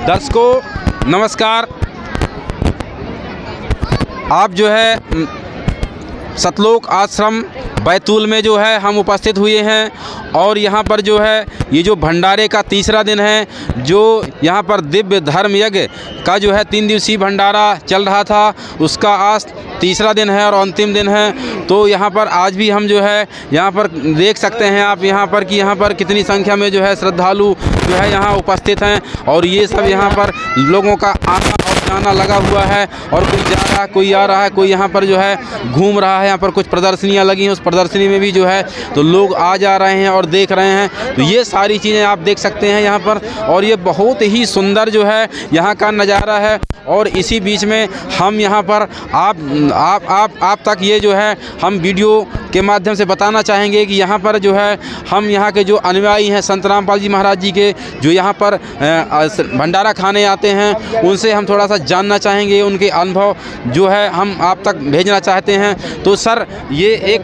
दर्शकों नमस्कार। आप जो है सतलोक आश्रम बैतूल में जो है हम उपस्थित हुए हैं और यहाँ पर जो है ये जो भंडारे का तीसरा दिन है, जो यहाँ पर दिव्य धर्म यज्ञ का जो है 3 दिवसीय भंडारा चल रहा था, उसका आज तीसरा दिन है और अंतिम दिन है। तो यहाँ पर आज भी हम जो है यहाँ पर देख सकते हैं आप यहाँ पर कि यहाँ पर कितनी संख्या में जो है श्रद्धालु जो है यहाँ उपस्थित हैं और ये सब यहाँ पर लोगों का आना और जाना लगा हुआ है और कोई जा रहा है, कोई आ रहा है, कोई यहाँ पर जो है घूम रहा है। यहाँ पर कुछ प्रदर्शनियाँ लगी हैं, उस प्रदर्शनी में भी जो है तो लोग आ जा रहे हैं और देख रहे हैं। तो ये सारी चीज़ें आप देख सकते हैं यहाँ पर और ये बहुत ही सुंदर जो है यहाँ का नज़ारा है। और इसी बीच में हम यहाँ पर आप तक ये जो है हम वीडियो के माध्यम से बताना चाहेंगे कि यहाँ पर जो है हम यहाँ के जो अनुयायी हैं संत रामपाल जी महाराज जी के, जो यहाँ पर भंडारा खाने आते हैं, उनसे हम थोड़ा सा जानना चाहेंगे, उनके अनुभव जो है हम आप तक भेजना चाहते हैं। तो सर, ये एक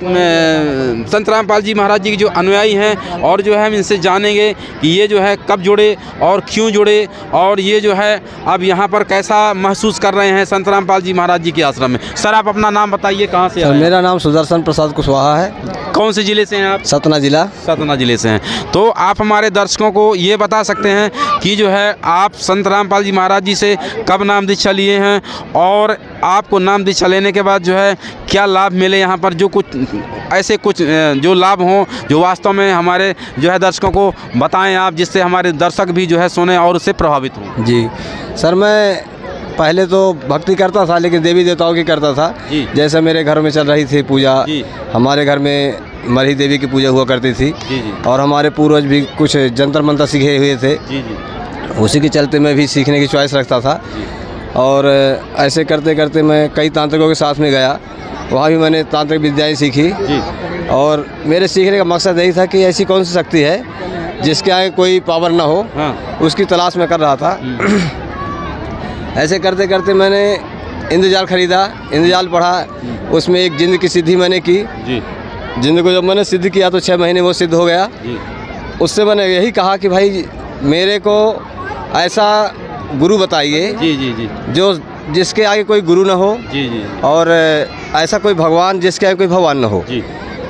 संत रामपाल जी महाराज जी के जो अनुयायी हैं और जो है हम इनसे जानेंगे कि ये जो है कब जुड़े और क्यों जुड़े और ये जो है अब यहाँ पर कैसा महसूस कर रहे हैं संत रामपाल जी महाराज जी के आश्रम में। सर, आप अपना नाम बताइए, कहाँ से आए हैं? मेरा नाम सुदर्शन प्रसाद कुशवाहा है। कौन से ज़िले से हैं आप? सतना जिला। सतना ज़िले से हैं। तो आप हमारे दर्शकों को ये बता सकते हैं कि जो है आप संत रामपाल जी महाराज जी से कब नाम दीक्षा लिए हैं और आपको नाम दीक्षा लेने के बाद जो है क्या लाभ मिले यहाँ पर, जो कुछ ऐसे कुछ जो लाभ हों जो वास्तव में हमारे जो है दर्शकों को बताएं आप, जिससे हमारे दर्शक भी जो है सुने और उससे प्रभावित हों। जी सर, मैं पहले तो भक्ति करता था लेकिन देवी देवताओं की करता था। जैसे मेरे घर में चल रही थी पूजा, हमारे घर में मरही देवी की पूजा हुआ करती थी और हमारे पूर्वज भी कुछ जंतर मंतर सीखे हुए थे। उसी के चलते मैं भी सीखने की चॉइस रखता था और ऐसे करते करते मैं कई तांत्रिकों के साथ में गया, वहाँ भी मैंने तांत्रिक विद्याएँ सीखी और मेरे सीखने का मकसद यही था कि ऐसी कौन सी शक्ति है जिसके आगे कोई पावर ना हो, उसकी तलाश में कर रहा था। ऐसे करते करते मैंने इंद्रजाल ख़रीदा, इंद्रजाल पढ़ा, उसमें एक जिंद की सिद्धि मैंने की। जिंद को जब मैंने सिद्ध किया तो 6 महीने वो सिद्ध हो गया। उससे मैंने यही कहा कि भाई मेरे को ऐसा गुरु बताइए जो जिसके आगे कोई गुरु ना हो और ऐसा कोई भगवान जिसके आगे कोई भगवान ना हो।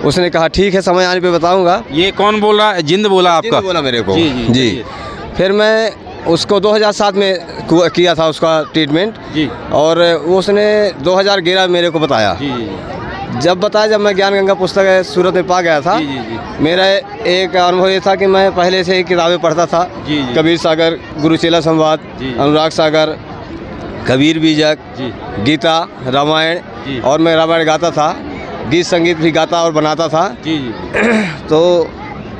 उसने कहा ठीक है, समय आने पे बताऊंगा। ये कौन बोल रहा है? जिंद बोला आपका? जिंद बोला मेरे को। जी। फिर मैं उसको 2007 में किया था उसका ट्रीटमेंट और उसने 2011 मेरे को बताया। जब बताया, जब मैं ज्ञान गंगा पुस्तक सूरत में पा गया था, मेरा एक अनुभव ये था कि मैं पहले से ही किताबें पढ़ता था। कबीर सागर, गुरुचेला संवाद, अनुराग सागर, कबीर बीजक, गीता, रामायण और मैं रामायण गाता था, गीत संगीत भी गाता और बनाता था। तो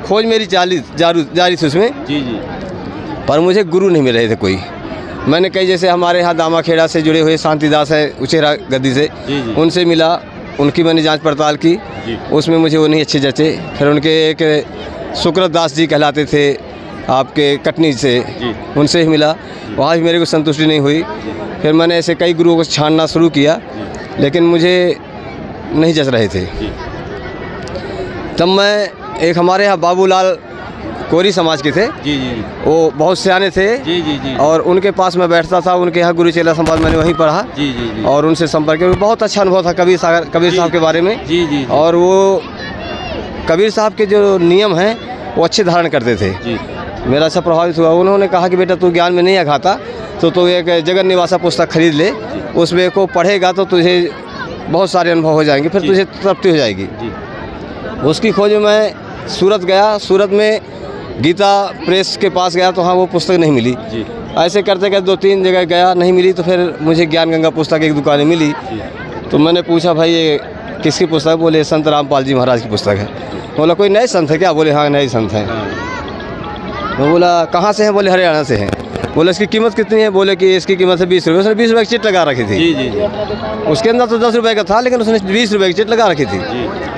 खोज मेरी जारी थी उसमें, पर मुझे गुरु नहीं मिल रहे थे कोई। मैंने कई, जैसे हमारे यहाँ दामाखेड़ा से जुड़े हुए शांतिदास है उचेरा गद्दी से, उनसे मिला, उनकी मैंने जांच पड़ताल की, उसमें मुझे वो नहीं अच्छे जचे। फिर उनके एक सुक्रत दास जी कहलाते थे आपके कटनी से, उनसे ही मिला, वहाँ भी मेरे को संतुष्टि नहीं हुई। फिर मैंने ऐसे कई गुरुओं को छानना शुरू किया लेकिन मुझे नहीं जच रहे थे। तब मैं एक हमारे यहाँ बाबूलाल कोरी समाज के थे, वो बहुत सियाने थे और उनके पास मैं बैठता था। उनके यहाँ गुरुचेला संवाद मैंने वहीं पढ़ा और उनसे संपर्क किया। बहुत अच्छा अनुभव था कबीर साहब के बारे में। और वो कबीर साहब के जो नियम हैं वो अच्छे धारण करते थे। मेरा अच्छा प्रभावित हुआ। उन्होंने कहा कि बेटा तू ज्ञान में नहीं अघाता तो तू एक जगन निवासा पुस्तक खरीद ले, उसमें को पढ़ेगा तो तुझे बहुत सारे अनुभव हो जाएंगे, फिर तुझे तृप्ति हो जाएगी। उसकी खोज में मैं सूरत गया। सूरत में गीता प्रेस के पास गया तो हाँ वो पुस्तक नहीं मिली। ऐसे करते करते 2-3 जगह गया, नहीं मिली। तो फिर मुझे ज्ञान गंगा पुस्तक एक दुकान में मिली। तो मैंने पूछा भाई ये किसकी पुस्तक? बोले संत रामपाल जी महाराज की पुस्तक है। बोला कोई नए संत है क्या? बोले हाँ नए संत हैं। तो बोला कहाँ से हैं? बोले हरियाणा से हैं। बोले इसकी कीमत कितनी है? बोले कि इसकी कीमत है 20 रुपये। उसने 20 रुपये की चिट लगा रखी थी। उसके अंदर तो 10 रुपये का था लेकिन उसने 20 रुपये की चिट लगा रखी थी।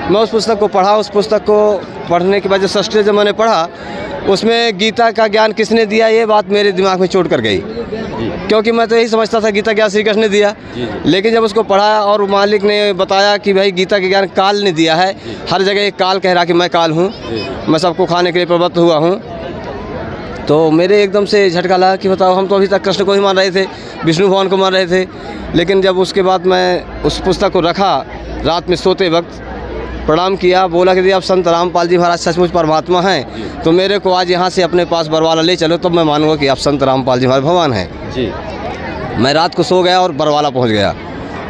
मैं उस पुस्तक को पढ़ा। उस पुस्तक को पढ़ने के बाद जो षष्ठ जब मैंने पढ़ा, उसमें गीता का ज्ञान किसने दिया, ये बात मेरे दिमाग में चोट कर गई। क्योंकि मैं तो यही समझता था गीता ज्ञान श्री कृष्ण ने दिया। लेकिन जब उसको पढ़ा और मालिक ने बताया कि भाई गीता के ज्ञान काल ने दिया है, हर जगह एक काल कह रहा कि मैं काल हूँ, मैं सबको खाने के लिए प्रवृत्त हुआ हूँ, तो मेरे एकदम से झटका लगा कि बताओ, हम तो अभी तक कृष्ण को ही मान रहे थे, विष्णु भगवान को मान रहे थे। लेकिन जब उसके बाद मैं उस पुस्तक को रखा, रात में सोते वक्त प्रणाम किया, बोला कि यदि आप संत रामपाल जी महाराज सचमुच परमात्मा हैं तो मेरे को आज यहाँ से अपने पास बरवाला ले चलो, तब मैं मानूंगा कि आप संत रामपाल जी महाराज भगवान हैं जी। मैं रात को सो गया और बरवाला पहुँच गया।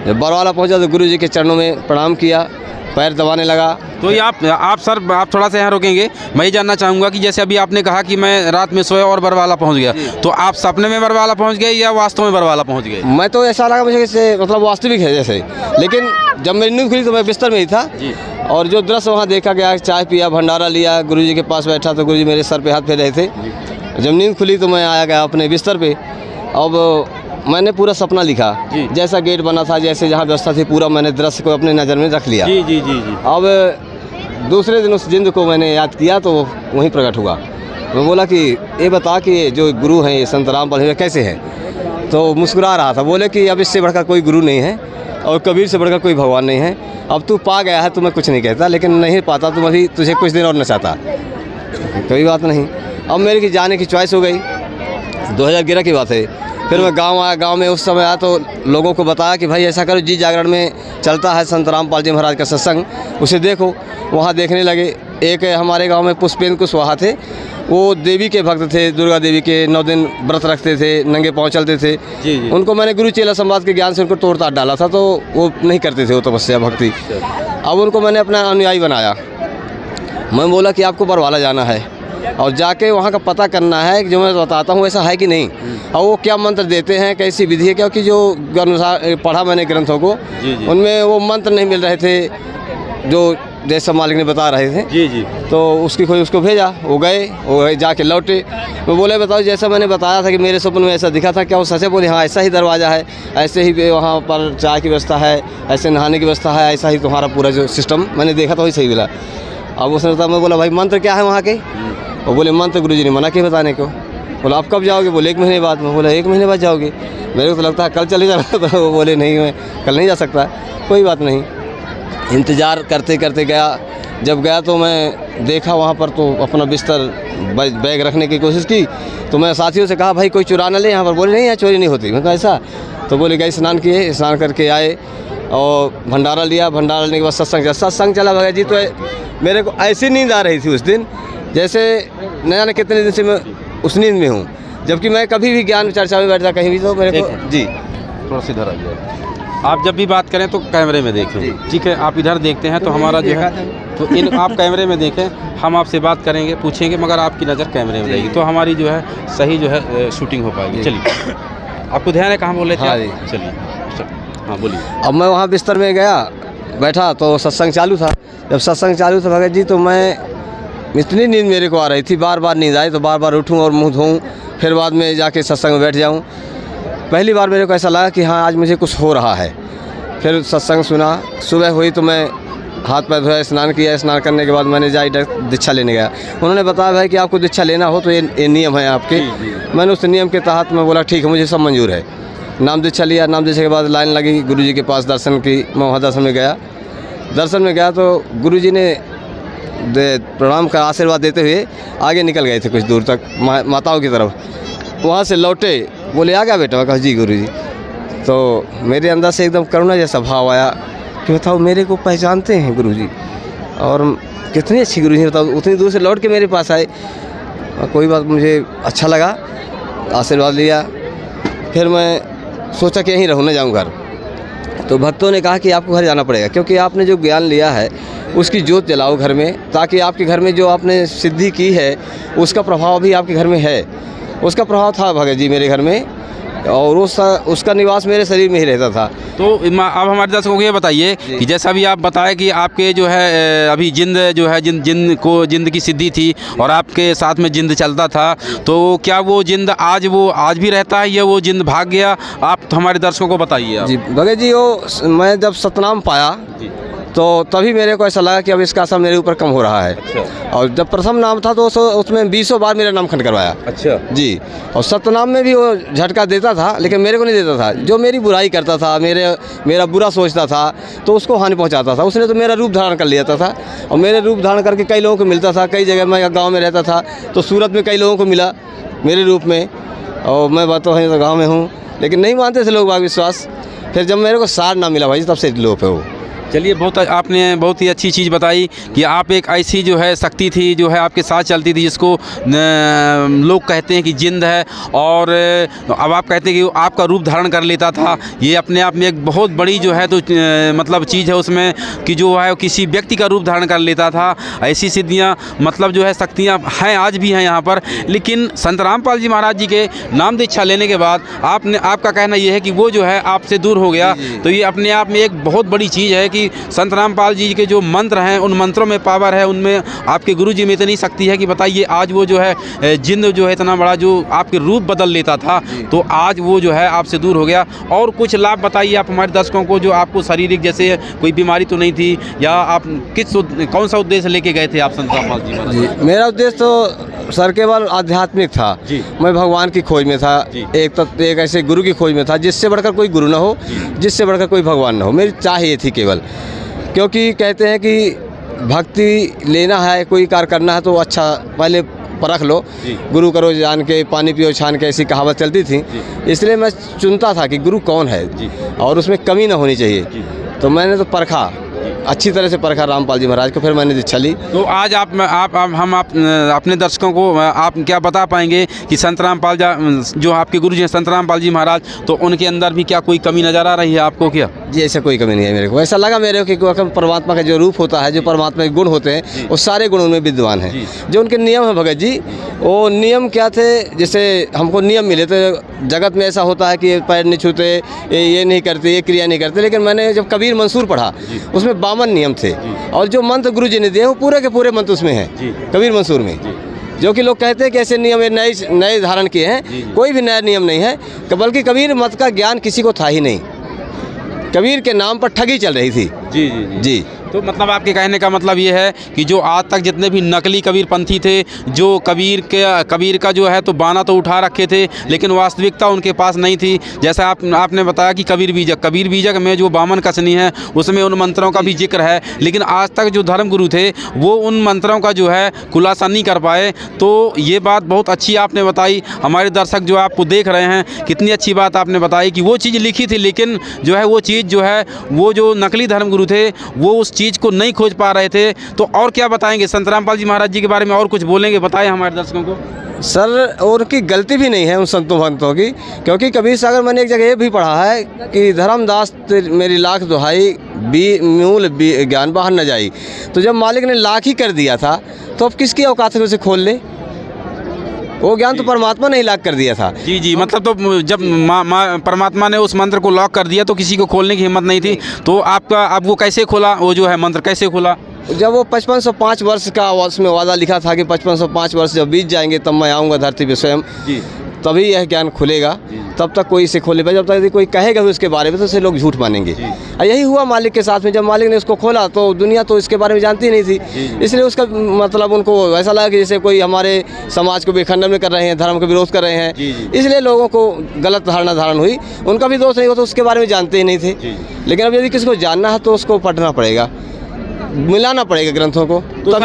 जब बरवाला पहुँचा तो गुरु जी के चरणों में प्रणाम किया, पैर दबाने लगा। तो ये आप सर, आप थोड़ा सा यहाँ रोकेंगे। मैं ये जानना चाहूँगा कि जैसे अभी आपने कहा कि मैं रात में सोया और बरवाला पहुँच गया, तो आप सपने में बरवाला पहुँच गए या वास्तव में बरवाला पहुँच गए? मैं तो ऐसा लगा मुझे जैसे मतलब वास्तविक है जैसे, लेकिन जब मेरी नींद खुली तो मैं बिस्तर में ही था जी। और जो दृश्य वहाँ देखा गया, चाय पिया, भंडारा लिया, गुरुजी के पास बैठा तो गुरुजी मेरे सर पे हाथ फेर रहे थे। जब नींद खुली तो मैं आया गया अपने बिस्तर पे। अब मैंने पूरा सपना लिखा, जैसा गेट बना था, जैसे जहाँ व्यवस्था थी, पूरा मैंने दृश्य को अपने नज़र में रख लिया। जी। अब दूसरे दिन उस जिंद को मैंने याद किया तो वहीं प्रकट हुआ। मैं बोला कि ये बता कि जो गुरु हैं ये संत रामपाल कैसे हैं? तो मुस्कुरा रहा था, बोले कि अब इससे बढ़कर कोई गुरु नहीं है और कबीर से बढ़कर कोई भगवान नहीं है। अब तू पा गया है तो मैं कुछ नहीं कहता, लेकिन नहीं पाता तो अभी तुझे कुछ दिन और नचाता। कोई बात नहीं। अब मेरे की जाने की चॉइस हो गई। 2011 की बात है। फिर मैं गांव आया। गांव में उस समय आया तो लोगों को बताया कि भाई ऐसा करो, जी जागरण में चलता है संत रामपाल जी महाराज का सत्संग, उसे देखो। वहाँ देखने लगे। एक हमारे गांव में पुष्पेंद्र कुशवाहा थे, वो देवी के भक्त थे, दुर्गा देवी के 9 दिन व्रत रखते थे, नंगे पाँव चलते थे जी। उनको मैंने गुरु चेला संवाद के ज्ञान से उनको तोड़ ताड़ डाला था, तो वो नहीं करते थे वो तपस्या भक्ति। अब उनको मैंने अपना अनुयायी बनाया। मैं बोला कि आपको बरवाला जाना है और जाके वहाँ का पता करना है कि जो मैं बताता हूँ ऐसा है कि नहीं, और वो क्या मंत्र देते हैं, कैसी विधि है। क्योंकि जो अनुसार पढ़ा मैंने ग्रंथों को, उनमें वो मंत्र नहीं मिल रहे थे जो जैसा मालिक ने बता रहे थे जी। तो उसकी कोई उसको भेजा, वो गए जाके लौटे। वो बोले बताओ जैसा मैंने बताया था कि मेरे स्वप्न में ऐसा दिखा था, क्या वो सच है? बोले हाँ, ऐसा ही दरवाज़ा है, ऐसे ही वहाँ पर चाय की व्यवस्था है, ऐसे नहाने की व्यवस्था है, ऐसा ही तुम्हारा पूरा जो सिस्टम मैंने देखा था वही सही मिला। अब उसने बताया, मैं बोला भाई मंत्र क्या है वहाँ के? वो बोले मंत्र गुरुजी ने मना किया बताने को। बोला आप कब जाओगे? बोले 1 महीने बाद। मैं बोला 1 महीने बाद जाओगे? मेरे को तो लगता है कल चले जाना। तो वो बोले नहीं, मैं कल नहीं जा सकता। कोई बात नहीं। इंतज़ार करते करते गया। जब गया तो मैं देखा वहाँ पर तो अपना बिस्तर बैग रखने की कोशिश की, तो मैं साथियों से कहा भाई कोई चुरा ना ले यहाँ पर। बोले नहीं, यहाँ चोरी नहीं होती। मैं कहा ऐसा? तो बोले गए, स्नान किए, स्नान करके आए और भंडारा लिया। भंडारा लेने के बाद सत्संग चला। भगत जी तो मेरे को ऐसी नींद आ रही थी उस दिन जैसे न जाने कितने दिन से मैं उस नींद में हूँ, जबकि मैं कभी भी ज्ञान चर्चा में बैठता कहीं भी तो मेरे को जी थोड़ा सा इधर आ जाए। आप जब भी बात करें तो कैमरे में देखें, ठीक है? आप इधर देखते हैं तो हमारा जो है तो आप कैमरे में देखें, हम आपसे बात करेंगे, पूछेंगे, मगर आपकी नज़र कैमरे में रहेगी तो हमारी जो है सही जो है शूटिंग हो पाएगी। चलिए, आपको ध्यान है कहाँ बोल रहे थे? हाँ, चलिए हाँ बोलिए। अब मैं वहाँ बिस्तर में गया, बैठा तो सत्संग चालू था। जब सत्संग चालू था भगत जी, तो मैं इतनी नींद मेरे को आ रही थी, बार बार नींद आई तो बार बार उठूँ और मुँह धोऊँ, फिर बाद में जाके सत्संग में बैठ जाऊँ। पहली बार मेरे को ऐसा लगा कि हाँ आज मुझे कुछ हो रहा है। फिर सत्संग सुना। सुबह हुई तो मैं हाथ पैर धोया, स्नान किया। स्नान करने के बाद मैंने जाई दीक्षा लेने गया। उन्होंने बताया भाई कि आपको दीक्षा लेना हो तो ये नियम है आपके। मैंने उस नियम के तहत मैं बोला ठीक है, मुझे सब मंजूर है। नाम दीक्षा लिया। नाम दीक्षा के बाद लाइन लगी गुरुजी के पास दर्शन की। मैं वहाँ दर्शन में गया। दर्शन में गया तो गुरुजी ने प्रणाम का आशीर्वाद देते हुए आगे निकल गए थे कुछ दूर तक माताओं की तरफ। वहाँ से लौटे, बोले आ गया बेटा? मैं कहा जी गुरुजी। तो मेरे अंदर से एकदम करुणा जैसा भाव आया कि बताओ मेरे को पहचानते हैं गुरुजी और कितनी अच्छी गुरुजी, बताओ उतनी दूर से लौट के मेरे पास आए। कोई बात, मुझे अच्छा लगा, आशीर्वाद लिया। फिर मैं सोचा कि यहीं रहूँ, न जाऊँ घर। तो भक्तों ने कहा कि आपको घर जाना पड़ेगा, क्योंकि आपने जो ज्ञान लिया है उसकी जोत जलाओ घर में, ताकि आपके घर में जो आपने सिद्धि की है उसका प्रभाव भी आपके घर में है। उसका प्रभाव था भगत जी मेरे घर में, और उसका निवास मेरे शरीर में ही रहता था। तो अब हमारे दर्शकों को ये बताइए कि जैसा भी आप बताएं कि आपके जो है अभी जिंद जो है जिंद की सिद्धि थी और आपके साथ में जिंद चलता था, तो क्या वो जिंद आज भी रहता है या वो जिंद भाग गया? आप तो हमारे दर्शकों को बताइए। जी भगत जी, वो मैं जब सतनाम पाया तो तभी मेरे को ऐसा लगा कि अब इसका असर मेरे ऊपर कम हो रहा है। अच्छा। और जब प्रथम नाम था तो उसमें 20 बार मेरा नाम खंड करवाया। अच्छा जी। और सतनाम में भी वो झटका देता था, लेकिन मेरे को नहीं देता था। जो मेरी बुराई करता था, मेरा बुरा सोचता था, तो उसको हानि पहुंचाता था। उसने तो मेरा रूप धारण कर लिया था और मेरे रूप धारण करके कई लोगों को मिलता था। कई जगह मैं गाँव में रहता था तो सूरत में कई लोगों को मिला, मेरे रूप में, और मैं बात तो गाँव में हूँ, लेकिन नहीं मानते थे लोग बाग विश्वास। फिर जब मेरे को सार ना मिला भाई, तब से लोप है वो। चलिए, आपने बहुत ही अच्छी चीज़ बताई कि आप एक ऐसी जो है शक्ति थी जो है आपके साथ चलती थी, जिसको लोग कहते हैं कि जिंद है, और अब आप कहते हैं कि वो आपका रूप धारण कर लेता था। ये अपने आप में एक बहुत बड़ी जो है तो मतलब चीज़ है उसमें कि जो है किसी व्यक्ति का रूप धारण कर लेता था। ऐसी सिद्धियाँ मतलब जो है शक्तियाँ हैं, आज भी हैं यहाँ पर। लेकिन संत रामपाल जी महाराज जी के नाम दीक्षा लेने के बाद आपका कहना ये है कि वो जो है आपसे दूर हो गया। तो ये अपने आप में एक बहुत बड़ी चीज़ है कि संत रामपाल जी के जो मंत्र हैं, उन मंत्रों में पावर है, उनमें आपके गुरु जी में इतनी शक्ति है कि बताइए आज वो जो है जिंद जो है इतना बड़ा जो आपके रूप बदल लेता था, तो आज वो जो है आपसे दूर हो गया। और कुछ लाभ बताइए आप हमारे दर्शकों को, जो आपको शारीरिक जैसे कोई बीमारी तो नहीं थी, या आप कौन सा उद्देश्य लेके गए थे आप संत रामपाल जी महाराज? मेरा उद्देश्य तो सर केवल आध्यात्मिक था। मैं भगवान की खोज में था, एक ऐसे गुरु की खोज में था जिससे बढ़कर कोई गुरु ना हो, जिससे बढ़कर कोई भगवान ना हो। मेरी चाह ये थी केवल, क्योंकि कहते हैं कि भक्ति लेना है, कोई कार्य करना है तो अच्छा पहले परख लो, गुरु करो जान के, पानी पियो छान के, ऐसी कहावत चलती थी। इसलिए मैं चुनता था कि गुरु कौन है और उसमें कमी ना होनी चाहिए। तो मैंने तो परखा, अच्छी तरह से परखा रामपाल जी महाराज को, फिर मैंने दीक्षा ली। तो आज हम अपने दर्शकों को आप क्या बता पाएंगे कि संत रामपाल जो आपके गुरु जी हैं संत रामपाल जी महाराज, तो उनके अंदर भी क्या कोई कमी नज़र आ रही है आपको? क्या जी, ऐसा कोई कमी नहीं है मेरे को। ऐसा लगा मेरे को कि परमात्मा का जो रूप होता है, जो परमात्मा के गुण होते हैं, वो सारे गुण उनमें विद्वान हैं। जो उनके नियम है भगत जी, वो नियम क्या थे? जैसे हमको नियम मिले तो जगत में ऐसा होता है कि ये पैर नहीं छूते, ये नहीं करते, ये क्रिया नहीं करते, लेकिन मैंने जब कबीर मंसूर पढ़ा उसमें 52 नियम थे, और जो मंत्र गुरु जी ने दिए वो पूरे के पूरे मंत्र उसमें हैं कबीर मंसूर में। जो कि लोग कहते हैं कि ऐसे नियम नए धारण किए हैं, कोई भी नया नियम नहीं है, बल्कि कबीर मत का ज्ञान किसी को था ही नहीं। कबीर के नाम पर ठगी चल रही थी। जी जी जी, जी। तो मतलब आपके कहने का मतलब ये है कि जो आज तक जितने भी नकली कबीर पंथी थे, जो कबीर का जो है तो बाना तो उठा रखे थे, लेकिन वास्तविकता उनके पास नहीं थी। जैसा आपने बताया कि कबीर बीजक में जो बामन कसनी है उसमें उन मंत्रों का भी जिक्र है, लेकिन आज तक जो धर्म गुरु थे वो उन मंत्रों का जो है खुलासा नहीं कर पाए। तो ये बात बहुत अच्छी आपने बताई। हमारे दर्शक जो आपको देख रहे हैं, कितनी अच्छी बात आपने बताई कि वो चीज़ लिखी थी, लेकिन जो है वो चीज़ जो है वो जो नकली धर्म गुरु थे वो उस चीज़ को नहीं खोज पा रहे थे। तो और क्या बताएंगे संत रामपाल जी महाराज जी के बारे में, और कुछ बोलेंगे? बताएं हमारे दर्शकों को। सर, उनकी गलती भी नहीं है उन संतों भक्तों की, क्योंकि कबीर सागर मैंने एक जगह ये भी पढ़ा है कि धर्मदास मेरी लाख दुहाई, मूल ज्ञान बाहर न जाई। तो जब मालिक ने लाख ही कर दिया था तो अब किसकी औकात है उसे खोल ले? वो ज्ञान तो परमात्मा ने ही लॉक कर दिया था। जी जी, मतलब तो जब परमात्मा ने उस मंत्र को लॉक कर दिया तो किसी को खोलने की हिम्मत नहीं थी। तो अब वो कैसे खोला, वो जो है मंत्र कैसे खोला? जब वो 5505 वर्ष का उसमें वादा लिखा था कि 5505 वर्ष जब बीत जाएंगे तब मैं आऊँगा धरती पे स्वयं, तभी यह ज्ञान खुलेगा। तब तक कोई इसे खोले, जब तक यदि कोई कहेगा भी उसके बारे में तो उसे लोग झूठ मानेंगे। यही हुआ मालिक के साथ में। जब मालिक ने उसको खोला तो दुनिया तो इसके बारे में जानती नहीं थी, इसलिए उसका मतलब उनको ऐसा लगा कि जैसे कोई हमारे समाज को विखंडन में कर रहे हैं, धर्म का विरोध कर रहे हैं, इसलिए लोगों को गलत धारण हुई। उनका भी दोष नहीं हो तो उसके बारे में जानते ही नहीं थे। लेकिन अब यदि किसी को जानना है तो उसको पढ़ना पड़ेगा, मिलाना पड़ेगा ग्रंथों को। तो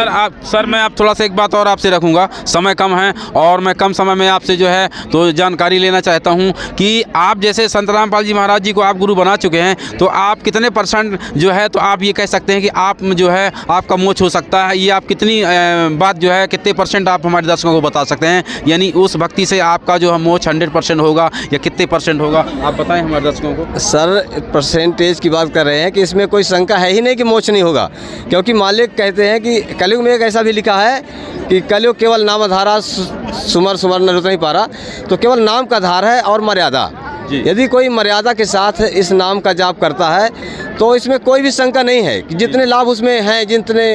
सर मैं आप थोड़ा सा एक बात और आपसे रखूंगा, समय कम है और मैं कम समय में आपसे जो है तो जानकारी लेना चाहता हूं कि आप जैसे संत रामपाल जी महाराज जी को आप गुरु बना चुके हैं, तो आप कितने % जो है तो आप ये कह सकते हैं कि आप जो है आपका मोक्ष हो सकता है? ये आप कितनी बात जो है कितने % आप हमारे दर्शकों को बता सकते हैं? यानी उस भक्ति से आपका जो है मोक्ष 100% होगा या कितने % होगा, आप बताएं हमारे दर्शकों को। सर, परसेंटेज की बात कर रहे हैं कि इसमें कोई शंका है ही नहीं कि मोक्ष नहीं होगा, क्योंकि मालिक कहते हैं कि कलयुग में एक ऐसा भी लिखा है कि कलयुग केवल नाम आधारा सुमर न रुत नहीं पा रहा। तो केवल नाम का आधार है और मर्यादा। यदि कोई मर्यादा के साथ इस नाम का जाप करता है तो इसमें कोई भी शंका नहीं है कि जितने लाभ उसमें हैं, जितने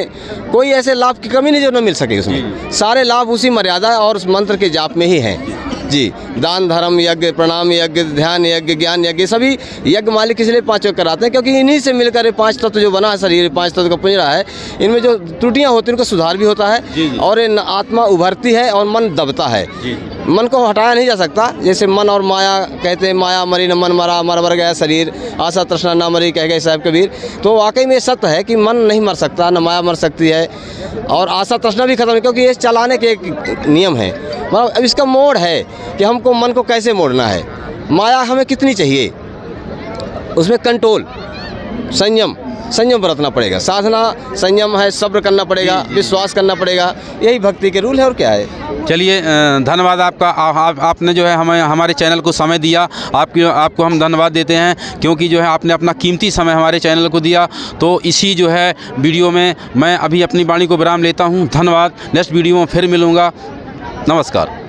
कोई ऐसे लाभ की कमी नहीं जो न मिल सके उसमें, सारे लाभ उसी मर्यादा और उस मंत्र के जाप में ही हैं। जी, दान धर्म यज्ञ, प्रणाम यज्ञ, ध्यान यज्ञ, ज्ञान यज्ञ, सभी यज्ञ मालिक इसलिए 5 कराते हैं क्योंकि इन्हीं से मिलकर 5 तत्व जो बना है शरीर, 5 तत्व का पिंजरा है, इनमें जो त्रुटियां होती हैं उनको सुधार भी होता है और आत्मा उभरती है और मन दबता है। मन को हटाया नहीं जा सकता। जैसे मन और माया कहते हैं, माया मरी न मन मरा, मर गया शरीर, आशा तृष्णा ना मरी कह गए साहब कबीर। तो वाकई में सत्य है कि मन नहीं मर सकता, न माया मर सकती है और आशा तृष्णा भी खत्म है, क्योंकि ये चलाने के एक नियम है। मतलब अब इसका मोड़ है कि हमको मन को कैसे मोड़ना है, माया हमें कितनी चाहिए, उसमें कंट्रोल, संयम बरतना पड़ेगा। साधना संयम है, सब्र करना पड़ेगा, विश्वास करना पड़ेगा, यही भक्ति के रूल है और क्या है। चलिए धन्यवाद आपका। आपने जो है हमें हमारे चैनल को समय दिया, आपको हम धन्यवाद देते हैं, क्योंकि जो है आपने अपना कीमती समय हमारे चैनल को दिया। तो इसी जो है वीडियो में मैं अभी अपनी वाणी को विराम लेता हूँ। धन्यवाद। नेक्स्ट वीडियो में फिर मिलूँगा। नमस्कार।